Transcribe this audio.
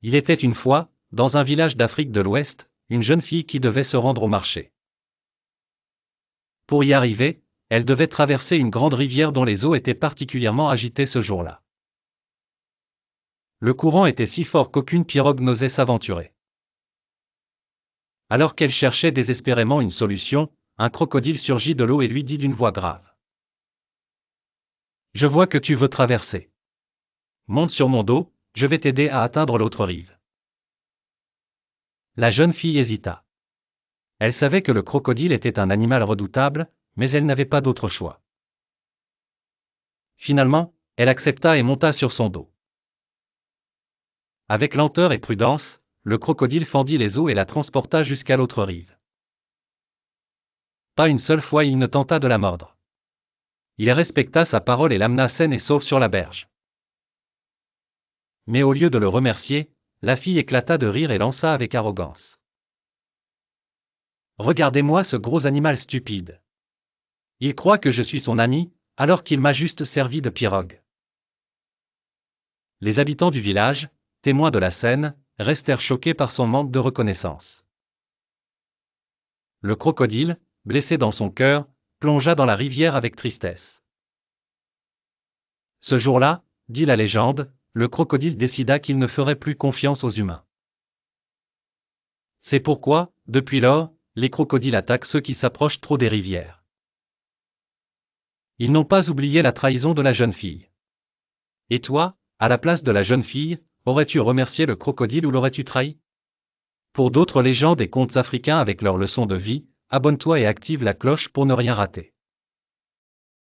Il était une fois, dans un village d'Afrique de l'Ouest, une jeune fille qui devait se rendre au marché. Pour y arriver, elle devait traverser une grande rivière dont les eaux étaient particulièrement agitées ce jour-là. Le courant était si fort qu'aucune pirogue n'osait s'aventurer. Alors qu'elle cherchait désespérément une solution, un crocodile surgit de l'eau et lui dit d'une voix grave. « Je vois que tu veux traverser. Monte sur mon dos, je vais t'aider à atteindre l'autre rive. » La jeune fille hésita. Elle savait que le crocodile était un animal redoutable, mais elle n'avait pas d'autre choix. Finalement, elle accepta et monta sur son dos. Avec lenteur et prudence, le crocodile fendit les eaux et la transporta jusqu'à l'autre rive. Pas une seule fois il ne tenta de la mordre. Il respecta sa parole et l'amena saine et sauve sur la berge. Mais au lieu de le remercier, la fille éclata de rire et lança avec arrogance. « Regardez-moi ce gros animal stupide. Il croit que je suis son ami, alors qu'il m'a juste servi de pirogue. » Les habitants du village, témoins de la scène, restèrent choqués par son manque de reconnaissance. Le crocodile, blessé dans son cœur, plongea dans la rivière avec tristesse. Ce jour-là, dit la légende, le crocodile décida qu'il ne ferait plus confiance aux humains. C'est pourquoi, depuis lors, les crocodiles attaquent ceux qui s'approchent trop des rivières. Ils n'ont pas oublié la trahison de la jeune fille. Et toi, à la place de la jeune fille, aurais-tu remercié le crocodile ou l'aurais-tu trahi? Pour d'autres légendes et contes africains avec leurs leçons de vie, abonne-toi et active la cloche pour ne rien rater.